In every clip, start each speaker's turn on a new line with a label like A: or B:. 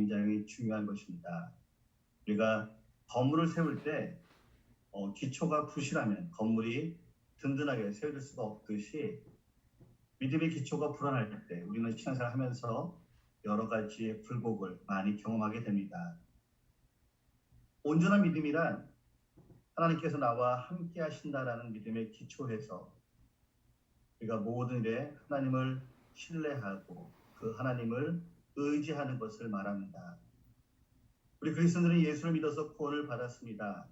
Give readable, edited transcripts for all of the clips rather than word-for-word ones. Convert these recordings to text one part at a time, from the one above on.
A: 굉장히 중요한 것입니다. 우리가 건물을 세울 때 기초가 부실하면 건물이 든든하게 세워질 수가 없듯이 믿음의 기초가 불안할 때 우리는 신앙생활을 하면서 여러 가지의 굴곡을 많이 경험하게 됩니다. 온전한 믿음이란 하나님께서 나와 함께 하신다라는 믿음의 기초에서 우리가 모든 일에 하나님을 신뢰하고 그 하나님을 의지하는 것을 말합니다. 우리 그리스도인들은 예수를 믿어서 구원을 받았습니다.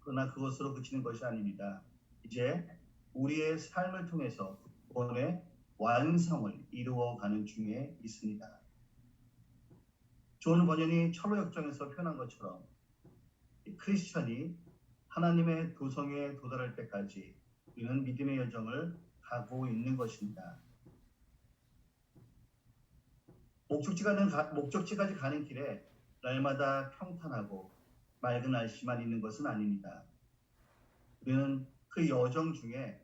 A: 그러나 그것으로 그치는 것이 아닙니다. 이제 우리의 삶을 통해서 구원의 완성을 이루어가는 중에 있습니다. 존 번연이 철로 역정에서 표현한 것처럼 크리스천이 하나님의 도성에 도달할 때까지 우리는 믿음의 여정을 가고 있는 것입니다. 목적지까지 가는 길에 날마다 평탄하고 맑은 날씨만 있는 것은 아닙니다. 우리는 그 여정 중에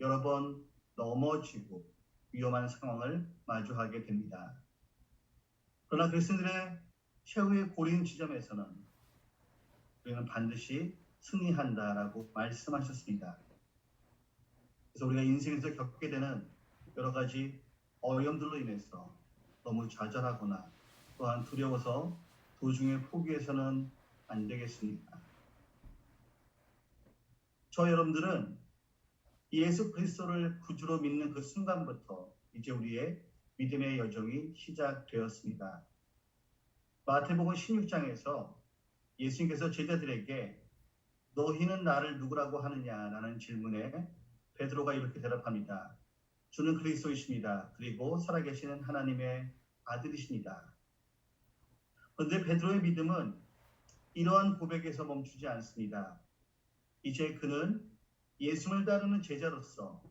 A: 여러 번 넘어지고 위험한 상황을 마주하게 됩니다. 그러나 그리스도인들의 최후의 고린 지점에서는 우리는 반드시 승리한다라고 말씀하셨습니다. 그래서 우리가 인생에서 겪게 되는 여러 가지 어려움들로 인해서 너무 좌절하거나 또한 두려워서 도중에 포기해서는 안 되겠습니다. 저 여러분들은 예수 그리스도를 구주로 믿는 그 순간부터 이제 우리의 믿음의 여정이 시작되었습니다. 마태복음 16장에서 예수님께서 제자들에게 너희는 나를 누구라고 하느냐라는 질문에 베드로가 이렇게 대답합니다. 주는 그리스도이십니다. 그리고 살아계시는 하나님의 아들이십니다. 그런데 베드로의 믿음은 이러한 고백에서 멈추지 않습니다. 이제 그는 예수를 따르는 제자로서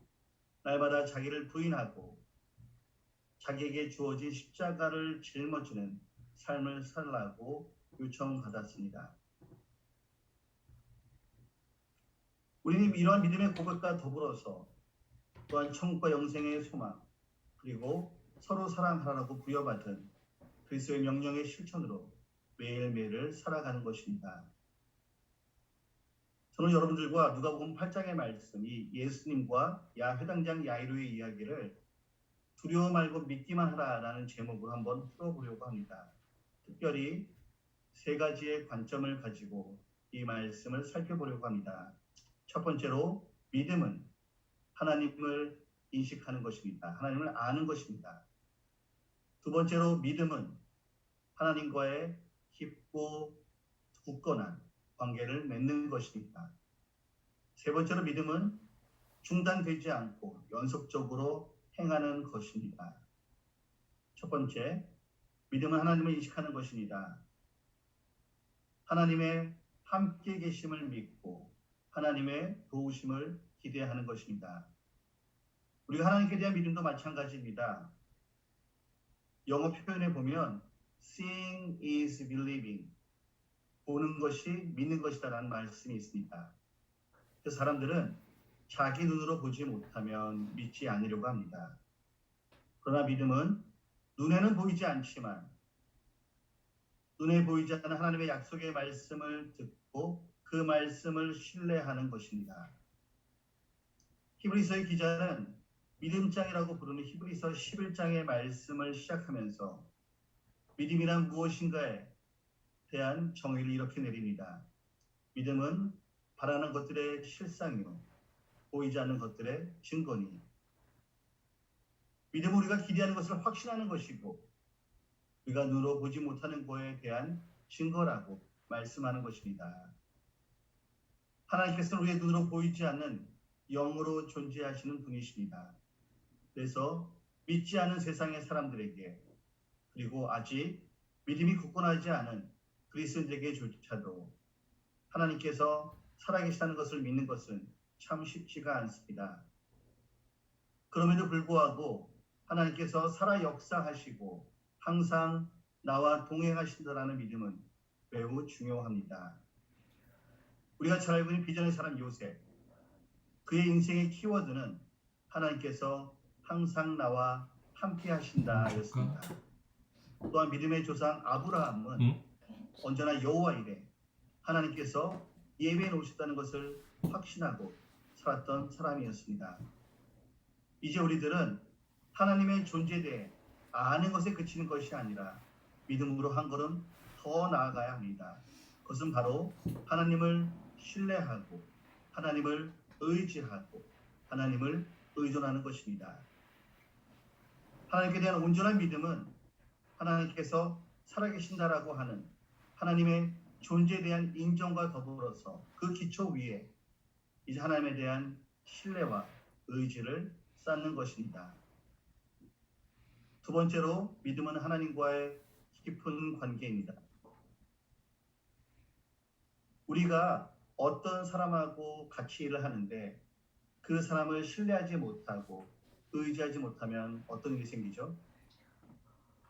A: 날마다 자기를 부인하고 자기에게 주어진 십자가를 짊어지는 삶을 살라고 요청받았습니다. 우리는 이러한 믿음의 고백과 더불어서 또한 천국과 영생의 소망 그리고 서로 사랑하라고 부여받은 그리스도의 명령의 실천으로 매일매일을 살아가는 것입니다. 저는 여러분들과 누가복음 8장의 말씀, 이 예수님과 회당장 야이로의 이야기를 두려워 말고 믿기만 하라라는 제목으로 한번 풀어보려고 합니다. 특별히 세 가지의 관점을 가지고 이 말씀을 살펴보려고 합니다. 첫 번째로 믿음은 하나님을 인식하는 것입니다. 하나님을 아는 것입니다. 두 번째로 믿음은 하나님과의 깊고 굳건한 관계를 맺는 것입니다. 세 번째로 믿음은 중단되지 않고 연속적으로 행하는 것입니다. 첫 번째, 믿음은 하나님을 인식하는 것입니다. 하나님의 함께 계심을 믿고 하나님의 도우심을 기대하는 것입니다. 우리가 하나님께 대한 믿음도 마찬가지입니다. 영어 표현에 보면 seeing is believing, 보는 것이 믿는 것이다라는 말씀이 있습니다. 그 사람들은 자기 눈으로 보지 못하면 믿지 않으려고 합니다. 그러나 믿음은 눈에는 보이지 않지만 눈에 보이지 않는 하나님의 약속의 말씀을 듣고 그 말씀을 신뢰하는 것입니다. 히브리서의 기자는 믿음장이라고 부르는 히브리서 11장의 말씀을 시작하면서 믿음이란 무엇인가에 대한 정의를 이렇게 내립니다. 믿음은 바라는 것들의 실상이요 보이지 않는 것들의 증거니. 믿음은 우리가 기대하는 것을 확신하는 것이고 우리가 눈으로 보지 못하는 것에 대한 증거라고 말씀하는 것입니다. 하나님께서는 우리의 눈으로 보이지 않는 영으로 존재하시는 분이십니다. 그래서 믿지 않은 세상의 사람들에게 그리고 아직 믿음이 굳건하지 않은 그리스도인들에게조차도 하나님께서 살아계시다는 것을 믿는 것은 참 쉽지가 않습니다. 그럼에도 불구하고 하나님께서 살아 역사하시고 항상 나와 동행하신다라는 믿음은 매우 중요합니다. 우리가 잘 알고 있는 비전의 사람 요셉, 그의 인생의 키워드는 하나님께서 항상 나와 함께 하신다였습니다. 또한 믿음의 조상 아브라함은 언제나 여호와 이래 하나님께서 예배해 놓으셨다는 것을 확신하고 살았던 사람이었습니다. 이제 우리들은 하나님의 존재에 대해 아는 것에 그치는 것이 아니라 믿음으로 한 걸음 더 나아가야 합니다. 그것은 바로 하나님을 신뢰하고 하나님을 의지하고 하나님을 의존하는 것입니다. 하나님께 대한 온전한 믿음은 하나님께서 살아계신다라고 하는 하나님의 존재에 대한 인정과 더불어서 그 기초 위에 이제 하나님에 대한 신뢰와 의지를 쌓는 것입니다. 두 번째로 믿음은 하나님과의 깊은 관계입니다. 우리가 어떤 사람하고 같이 일을 하는데 그 사람을 신뢰하지 못하고 의지하지 못하면 어떤 일이 생기죠?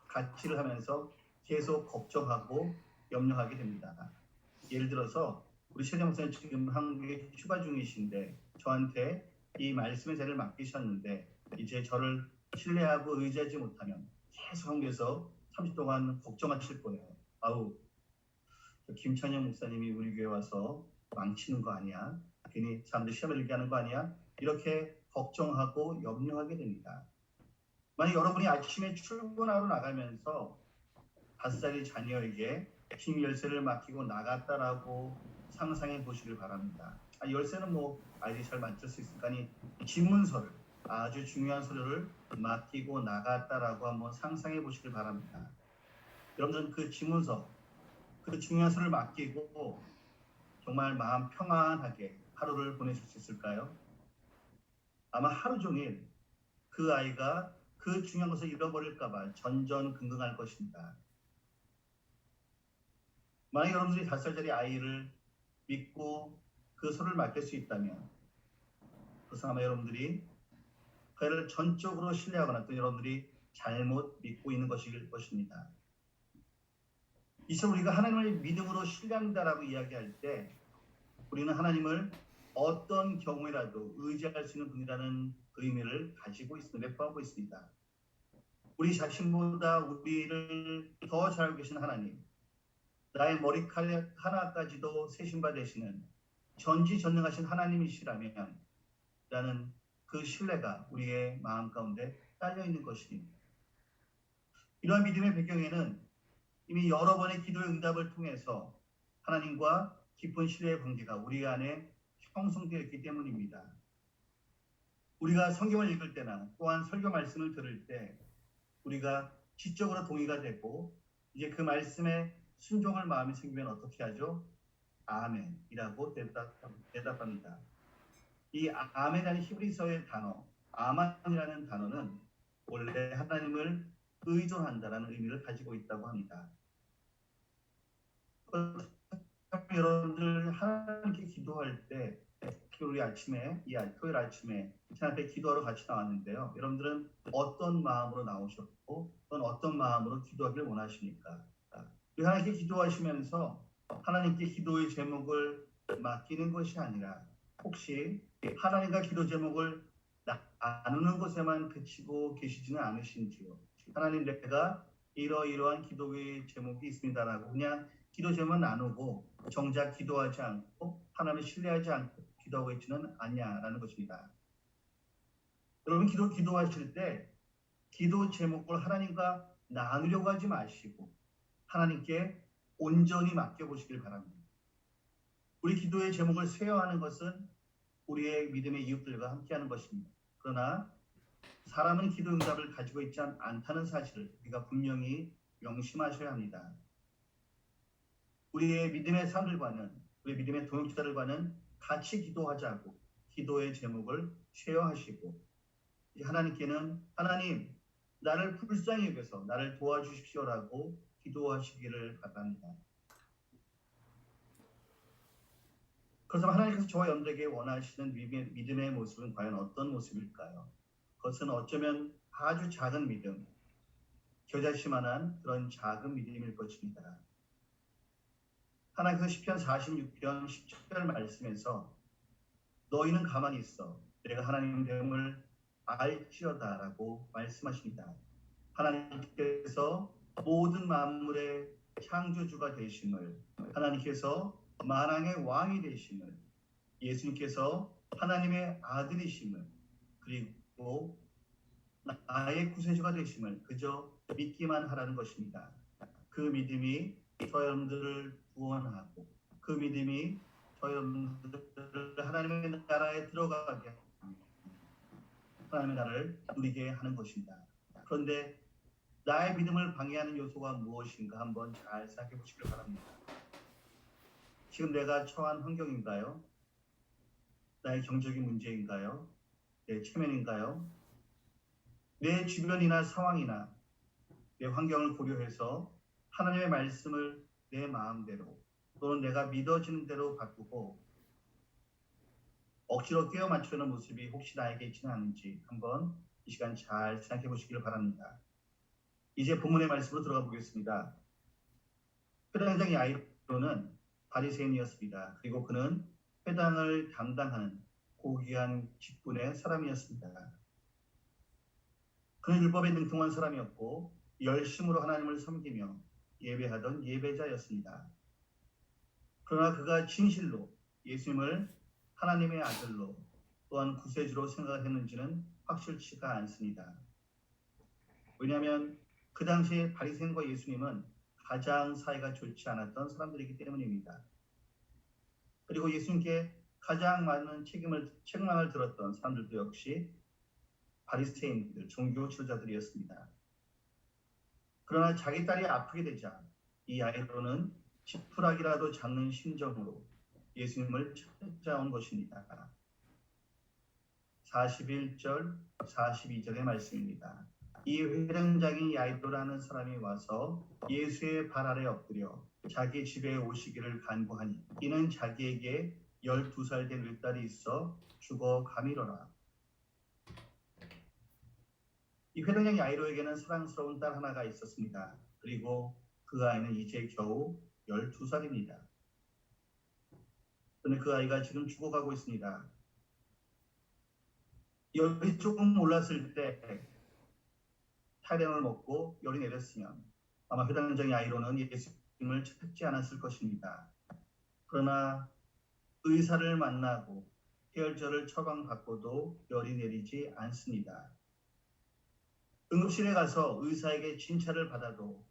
A: 같이 일을 하면서 계속 걱정하고 염려하게 됩니다. 예를 들어서 우리 최정 목사님 지금 한국에 휴가 중이신데 저한테 이 말씀의 자리를 맡기셨는데 이제 저를 신뢰하고 의지하지 못하면 계속 한국에서 30분 동안 걱정하실 거예요. 아우, 김찬영 목사님이 우리 교회 와서 망치는 거 아니야? 괜히 사람들 시험을 들게 하는 거 아니야? 이렇게 걱정하고 염려하게 됩니다. 만약 여러분이 아침에 출근하러 나가면서 5살의 자녀에게 빔 열쇠를 맡기고 나갔다라고 상상해 보시길 바랍니다. 열쇠는 뭐 아이들이 잘 만질 수 있으니까 집문서를 아주 중요한 서류를 맡기고 나갔다라고 한번 상상해 보시길 바랍니다. 여러분들은 그 집문서, 그 중요한 서류를 맡기고 정말 마음 평안하게 하루를 보내실 수 있을까요? 아마 하루 종일 그 아이가 그 중요한 것을 잃어버릴까 봐 전전긍긍할 것입니다. 만약 여러분들이 5살짜리 아이를 믿고 그 서류를 맡길 수 있다면 그것은 아마 여러분들이 그 아이를 전적으로 신뢰하거나 또 여러분들이 잘못 믿고 있는 것일 것입니다. 이제 우리가 하나님을 믿음으로 신뢰한다라고 이야기할 때 우리는 하나님을 어떤 경우에라도 의지할 수 있는 분이라는 의미를 가지고 있습니다. 내포하고 있습니다. 우리 자신보다 우리를 더 잘 알고 계신 하나님, 나의 머리칼 하나까지도 세신 바 되시는 전지전능하신 하나님이시라면 라는 그 신뢰가 우리의 마음 가운데 딸려 있는 것입니다. 이러한 믿음의 배경에는 이미 여러 번의 기도의 응답을 통해서 하나님과 깊은 신뢰의 관계가 우리 안에 형성되어 있기 때문입니다. 우리가 성경을 읽을 때나 또한 설교 말씀을 들을 때 우리가 지적으로 동의가 되고 이제 그 말씀에 순종할 마음이 생기면 어떻게 하죠? 아멘이라고 대답합니다. 이 아멘이라는 히브리서의 단어, 아만이라는 단어는 원래 하나님을 의존한다라는 의미를 가지고 있다고 합니다. 여러분들 하나님께 기도할 때 우리 아침에 토요일 아침에 하나님께 기도하러 같이 나왔는데요. 여러분들은 어떤 마음으로 나오셨고 또는 어떤 마음으로 기도하기를 원하십니까? 하나님께 기도하시면서 하나님께 기도의 제목을 맡기는 것이 아니라 혹시 하나님과 기도 제목을 나누는 것에만 그치고 계시지는 않으신지요? 하나님, 내가 이러이러한 기도의 제목이 있습니다라고 그냥 기도 제목만 나누고 정작 기도하지 않고 하나님을 신뢰하지 않고 기도하고 있지는 않냐라는 것입니다. 여러분 기도하실 때 기도 제목을 하나님과 나누려고 하지 마시고 하나님께 온전히 맡겨보시길 바랍니다. 우리 기도의 제목을 쇠어하는 것은 우리의 믿음의 이웃들과 함께하는 것입니다. 그러나 사람은 기도 응답을 가지고 있지 않다는 사실을 우리가 분명히 명심하셔야 합니다. 우리의 믿음의 사람들과는 우리 믿음의 동역자들과는 같이 기도하자고 기도의 제목을 쉐어하시고 하나님께는 하나님 나를 불쌍히 여겨서 나를 도와주십시오라고 기도하시기를 바랍니다. 그래서 하나님께서 저와 여러분들에게 원하시는 믿음의 모습은 과연 어떤 모습일까요? 그것은 어쩌면 아주 작은 믿음, 겨자씨만한 그런 작은 믿음일 것입니다. 하나님께서 시편 46편 10절 말씀에서 너희는 가만히 있어 내가 하나님 됨을 알지어다라고 말씀하십니다. 하나님께서 모든 만물의 창조주가 되심을, 하나님께서 만왕의 왕이 되심을, 예수님께서 하나님의 아들이심을, 그리고 나의 구세주가 되심을 그저 믿기만 하라는 것입니다. 그 믿음이 저 여러분들을 구원하고, 그 믿음이 저 여러분들을 하나님의 나라에 들어가게 하고 하나님의 나라를 누리게 하는 것입니다. 그런데 나의 믿음을 방해하는 요소가 무엇인가 한번 잘 생각해 보시길 바랍니다. 지금 내가 처한 환경인가요? 나의 경제적인 문제인가요? 내 체면인가요? 내 주변이나 상황이나 내 환경을 고려해서 하나님의 말씀을 내 마음대로 또는 내가 믿어지는 대로 바꾸고 억지로 끼워 맞추는 모습이 혹시 나에게 있지는 않은지 한번 이 시간 잘 생각해 보시기를 바랍니다. 이제 본문의 말씀으로 들어가 보겠습니다. 회당장 야이로는 바리새인이었습니다. 그리고 그는 회당을 담당하는 고귀한 직분의 사람이었습니다. 그는 율법에 능통한 사람이었고 열심으로 하나님을 섬기며 예배하던 예배자였습니다. 그러나 그가 진실로 예수님을 하나님의 아들로 또한 구세주로 생각했는지는 확실치가 않습니다. 왜냐하면 그 당시에 바리새인과 예수님은 가장 사이가 좋지 않았던 사람들이기 때문입니다. 그리고 예수님께 가장 많은 책망을 들었던 사람들도 역시 바리새인들, 종교 지도자들이었습니다. 그러나 자기 딸이 아프게 되자 이 야이로는 지푸라기라도 잡는 심정으로 예수님을 찾아온 것입니다. 41절, 42절의 말씀입니다. 이 회당장인 야이로라는 사람이 와서 예수의 발 아래 엎드려 자기 집에 오시기를 간구하니 이는 자기에게 12살 된 외딸이 있어 죽어 가미러라. 이 회당장 야이로에게는 사랑스러운 딸 하나가 있었습니다. 그리고 그 아이는 이제 겨우 12살입니다. 그런데 그 아이가 지금 죽어가고 있습니다. 열이 조금 올랐을 때 타령을 먹고 열이 내렸으면 아마 회당장의 아이로는 예수님을 찾지 않았을 것입니다. 그러나 의사를 만나고 해열제를 처방받고도 열이 내리지 않습니다. 응급실에 가서 의사에게 진찰을 받아도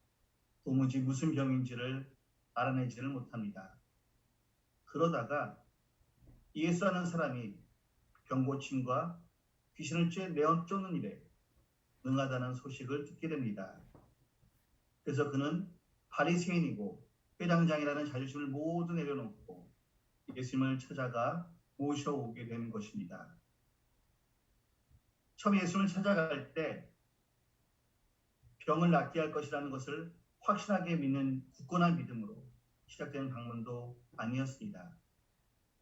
A: 도무지 무슨 병인지를 알아내지를 못합니다. 그러다가 예수라는 사람이 병고침과 귀신을 쫓는 일에 능하다는 소식을 듣게 됩니다. 그래서 그는 바리새인이고 회당장이라는 자존심을 모두 내려놓고 예수님을 찾아가 모셔오게 되는 것입니다. 처음 예수님을 찾아갈 때 병을 낫게 할 것이라는 것을 확신하게 믿는 굳건한 믿음으로 시작되는 방문도 아니었습니다.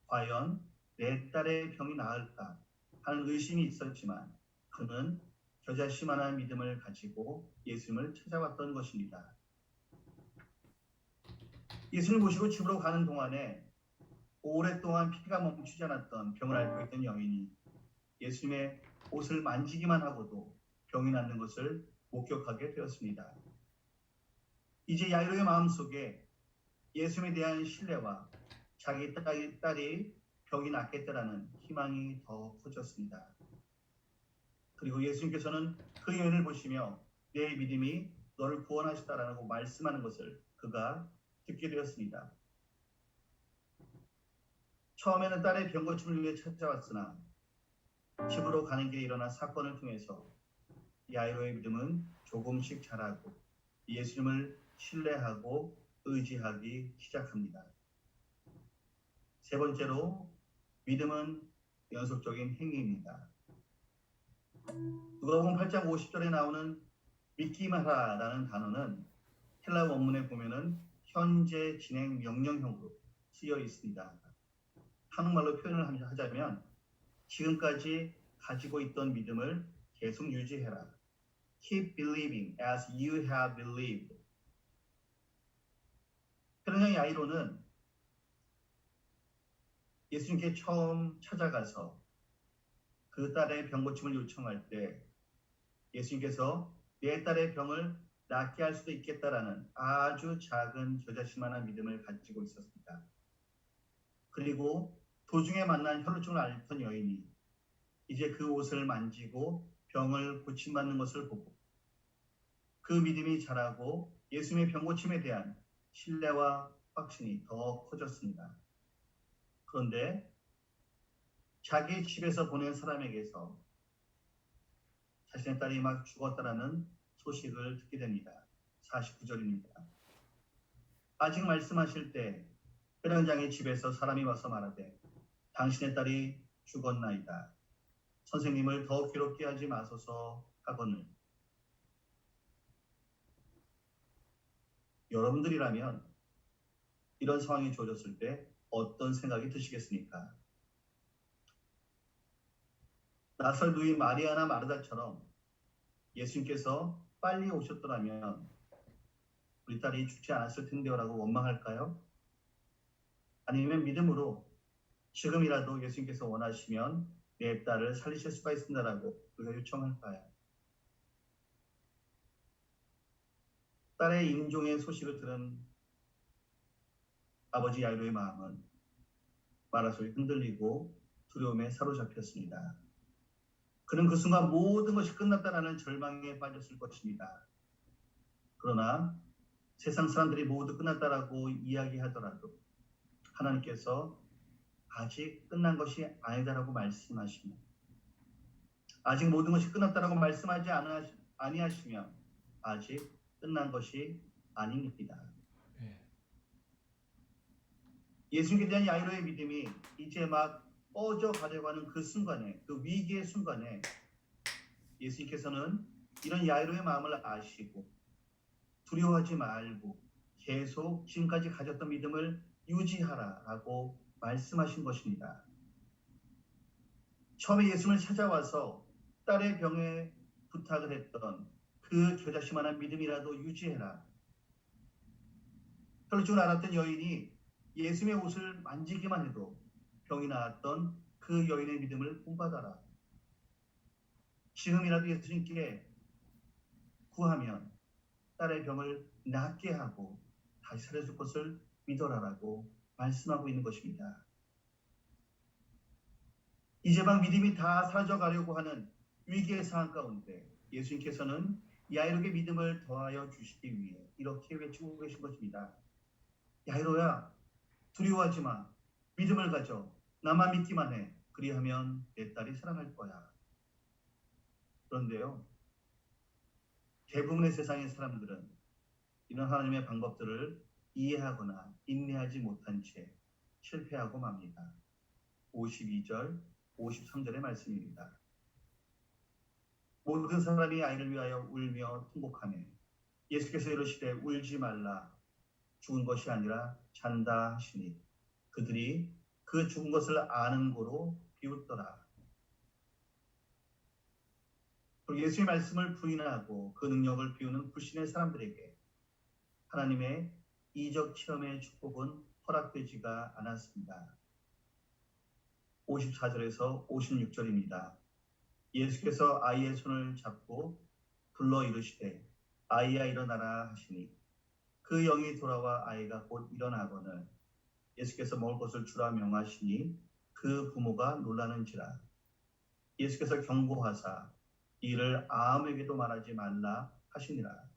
A: 과연 내 딸의 병이 나을까 하는 의심이 있었지만 그는 겨자씨만한 믿음을 가지고 예수님을 찾아왔던 것입니다. 예수님을 모시고 집으로 가는 동안에 오랫동안 피가 멈추지 않았던 병을 앓고 있던 여인이 예수님의 옷을 만지기만 하고도 병이 낫는 것을 목격하게 되었습니다. 이제 야이로의 마음속에 예수님에 대한 신뢰와 자기 딸이 병이 낫겠다라는 희망이 더 커졌습니다. 그리고 예수님께서는 그 여인을 보시며 내 믿음이 너를 구원하셨다라고 말씀하는 것을 그가 듣게 되었습니다. 처음에는 딸의 병고침을 위해 찾아왔으나 집으로 가는 길에 일어난 사건을 통해서 야이로의 믿음은 조금씩 자라고 예수님을 신뢰하고 의지하기 시작합니다. 세 번째로 믿음은 연속적인 행위입니다. 누가복음 8장 50절에 나오는 믿기만 하라라는 단어는 헬라 원문에 보면은 현재 진행 명령형으로 쓰여 있습니다. 한국말로 표현을 하자면 지금까지 가지고 있던 믿음을 계속 유지해라. Keep believing as you have believed. 회당장 야이로는 예수님께 처음 찾아가서 그 딸의 병고침을 요청할 때 예수님께서 내 딸의 병을 낫게 할 수도 있겠다라는 아주 작은 겨자씨만한 믿음을 가지고 있었습니다. 그리고 도중에 만난 혈루증을 앓던 여인이 이제 그 옷을 만지고 병을 고침받는 것을 보고 그 믿음이 자라고 예수님의 병고침에 대한 신뢰와 확신이 더 커졌습니다. 그런데 자기 집에서 보낸 사람에게서 자신의 딸이 막 죽었다라는 소식을 듣게 됩니다. 49절입니다. 아직 말씀하실 때 회당장의 집에서 사람이 와서 말하되 당신의 딸이 죽었나이다. 선생님을 더 괴롭게 하지 마소서 하거늘. 여러분들이라면 이런 상황이 주어졌을 때 어떤 생각이 드시겠습니까? 나설 누이 마리아나 마르다처럼 예수님께서 빨리 오셨더라면 우리 딸이 죽지 않았을 텐데요라고 원망할까요? 아니면 믿음으로 지금이라도 예수님께서 원하시면 내 딸을 살리실 수가 있습니다라고 우리가 요청할까요? 딸의 임종의 소식을 들은 아버지 야이로의 마음은 마라솔이 흔들리고 두려움에 사로잡혔습니다. 그는 그 순간 모든 것이 끝났다라는 절망에 빠졌을 것입니다. 그러나 세상 사람들이 모두 끝났다라고 이야기하더라도 하나님께서 아직 끝난 것이 아니다라고 말씀하시면, 아직 모든 것이 끝났다라고 말씀하지 아니하시면 아직 끝난 것이 아닙니다. 예수님께 대한 야이로의 믿음이 이제 막 꺼져가려고 하는 그 순간에, 그 위기의 순간에 예수님께서는 이런 야이로의 마음을 아시고 두려워하지 말고 계속 지금까지 가졌던 믿음을 유지하라라고 말씀하신 것입니다. 처음에 예수님을 찾아와서 딸의 병에 부탁을 했던 그 겨자씨만한 믿음이라도 유지해라. 혈루증을 앓았던 여인이 예수님의 옷을 만지기만 해도 병이 나았던 그 여인의 믿음을 본받아라. 지금이라도 예수님께 구하면 딸의 병을 낫게 하고 다시 살려줄 것을 믿어라라고 말씀하고 있는 것입니다. 이제 막 믿음이 다 사라져가려고 하는 위기의 상황 가운데 예수님께서는 야이로에게 믿음을 더하여 주시기 위해 이렇게 외치고 계신 것입니다. 야이로야, 두려워하지 마. 믿음을 가져. 나만 믿기만 해. 그리하면 내 딸이 살아날 거야. 그런데요, 대부분의 세상의 사람들은 이런 하나님의 방법들을 이해하거나 인내하지 못한 채 실패하고 맙니다. 52절, 53절의 말씀입니다. 모든 사람이 아이를 위하여 울며 통곡하네. 예수께서 이르시되 울지 말라. 죽은 것이 아니라 잔다 하시니 그들이 그 죽은 것을 아는 고로 비웃더라. 예수의 말씀을 부인하고 그 능력을 비우는 불신의 사람들에게 하나님의 이적 체험의 축복은 허락되지가 않았습니다. 54절에서 56절입니다. 예수께서 아이의 손을 잡고 불러 이르시되 아이야 일어나라 하시니 그 영이 돌아와 아이가 곧 일어나거늘 예수께서 먹을 것을 주라 명하시니 그 부모가 놀라는지라. 예수께서 경고하사 이를 아무에게도 말하지 말라 하시니라.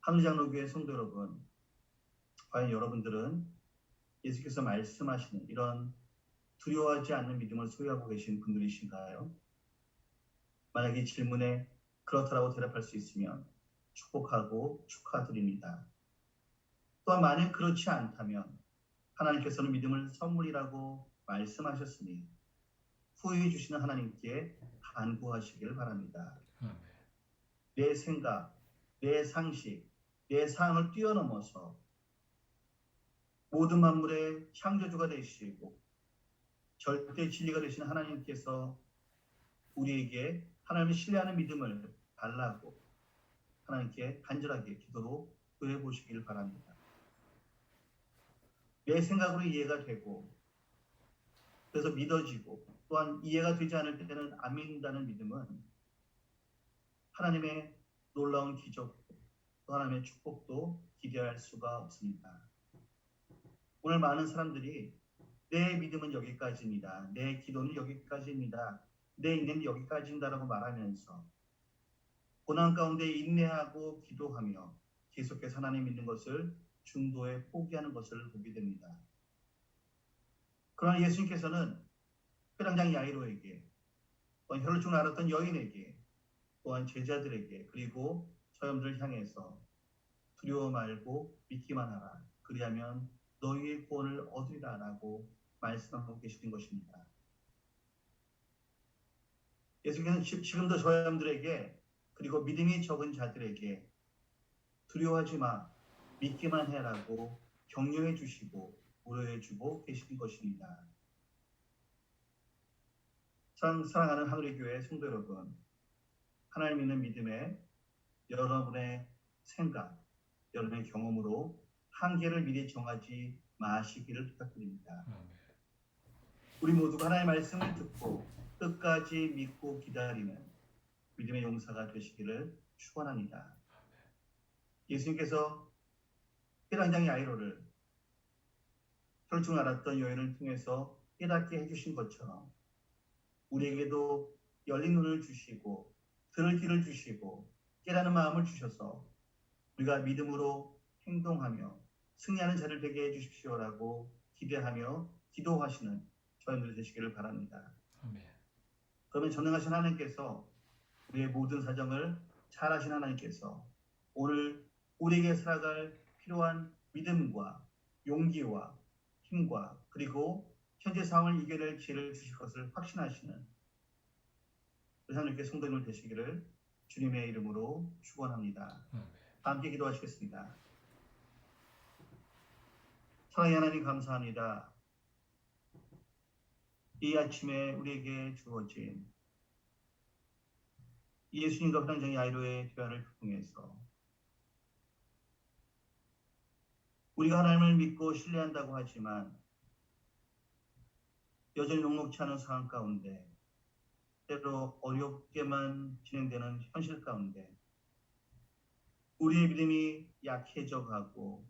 A: 함장로교회 성도 여러분, 과연 여러분들은 예수께서 말씀하시는 이런 두려워하지 않는 믿음을 소유하고 계신 분들이신가요? 만약 이 질문에 그렇다라고 대답할 수 있으면 축복하고 축하드립니다. 또한 만약 그렇지 않다면 하나님께서는 믿음을 선물이라고 말씀하셨으니 후히 주시는 하나님께 간구하시길 바랍니다. 내 생각, 내 상식, 내 사항을 뛰어넘어서 모든 만물의 창조주가 되시고 절대 진리가 되신 하나님께서 우리에게 하나님을 신뢰하는 믿음을 달라고 하나님께 간절하게 기도로 구해 보시길 바랍니다. 내 생각으로 이해가 되고 그래서 믿어지고 또한 이해가 되지 않을 때는 안 믿는다는 믿음은 하나님의 놀라운 기적, 또 하나님의 축복도 기대할 수가 없습니다. 오늘 많은 사람들이 내 믿음은 여기까지입니다. 내 기도는 여기까지입니다. 내 인내는 여기까지입니다라고 말하면서 고난 가운데 인내하고 기도하며 계속해서 하나님 믿는 것을 중도에 포기하는 것을 보게 됩니다. 그러나 예수님께서는 회당장 야이로에게, 또한 혈루증을 앓았던 여인에게, 또한 제자들에게, 그리고 저염들을 향해서 두려워 말고 믿기만 하라. 그리하면 너희의 구원을 얻으리라 라고 말씀하고 계시는 것입니다. 예수께서는 지금도 저염들에게, 그리고 믿음이 적은 자들에게 두려워하지 마, 믿기만 해라고 격려해 주시고 위로해 주고 계신 것입니다. 사랑하는 하늘의 교회 성도 여러분, 하나님 믿는 믿음에 여러분의 생각, 여러분의 경험으로 한계를 미리 정하지 마시기를 부탁드립니다. 우리 모두가 하나님의 말씀을 듣고 끝까지 믿고 기다리는 믿음의 용사가 되시기를 축원합니다. 예수님께서 회당장 야이로를 혈루증을 앓았던 여인을 통해서 깨닫게 해주신 것처럼 우리에게도 열린 눈을 주시고 들을 귀를 주시고 깨닫는 마음을 주셔서 우리가 믿음으로 행동하며 승리하는 자를 되게 해주십시오라고 기대하며 기도하시는 저희들 되시기를 바랍니다. 아멘. 그러면 전능하신 하나님께서 우리의 모든 사정을 잘 아신 하나님께서 오늘 우리에게 살아갈 필요한 믿음과 용기와 힘과 그리고 현재 상황을 이겨낼 지혜를 주실 것을 확신하시는 하나님께 성도님을 되시기를 주님의 이름으로 축원합니다. 함께 기도하시겠습니다. 사랑의 하나님 감사합니다. 이 아침에 우리에게 주어진 예수님과 회당장 야이로의 대화를 통해서 우리가 하나님을 믿고 신뢰한다고 하지만 여전히 녹록지 않은 상황 가운데 때로 어렵게만 진행되는 현실 가운데 우리의 믿음이 약해져 가고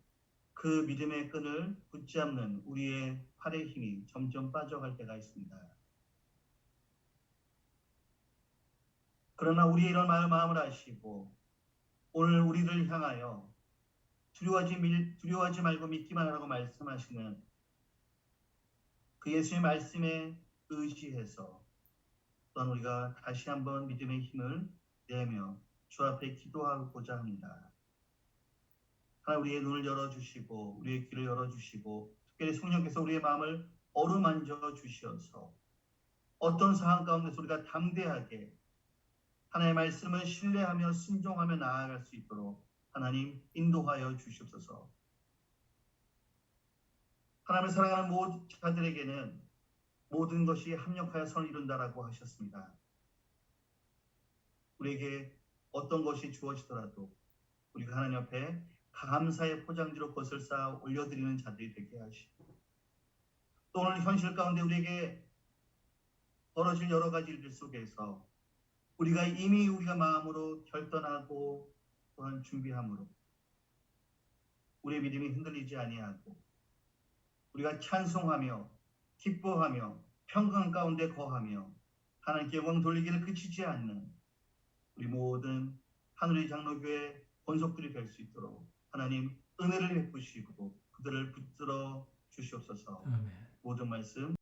A: 그 믿음의 끈을 붙잡는 우리의 팔의 힘이 점점 빠져갈 때가 있습니다. 그러나 우리의 이런 마음을 아시고 오늘 우리를 향하여 두려워하지 말고 믿기만 하라고 말씀하시는 그 예수의 말씀에 의지해서 또한 우리가 다시 한번 믿음의 힘을 내며 주 앞에 기도하고자 합니다. 하나님 우리의 눈을 열어주시고 우리의 귀를 열어주시고 특별히 성령께서 우리의 마음을 어루만져 주시어서 어떤 상황 가운데서 우리가 담대하게 하나님의 말씀을 신뢰하며 순종하며 나아갈 수 있도록 하나님 인도하여 주시옵소서. 하나님을 사랑하는 모든 자들에게는 모든 것이 합력하여 선을 이룬다라고 하셨습니다. 우리에게 어떤 것이 주어지더라도 우리가 하나님 앞에 감사의 포장지로 그것을 쌓아 올려드리는 자들이 되게 하시고 또 오늘 현실 가운데 우리에게 벌어질 여러 가지 일들 속에서 우리가 마음으로 결단하고 또한 준비함으로 우리의 믿음이 흔들리지 아니하고 우리가 찬송하며 기뻐하며 평강 가운데 거하며 하나님께 영광 돌리기를 그치지 않는 우리 모든 하늘의 장로교회 권속들이 될 수 있도록 하나님 은혜를 베푸시고 그들을 붙들어 주시옵소서. 아멘. 모든 말씀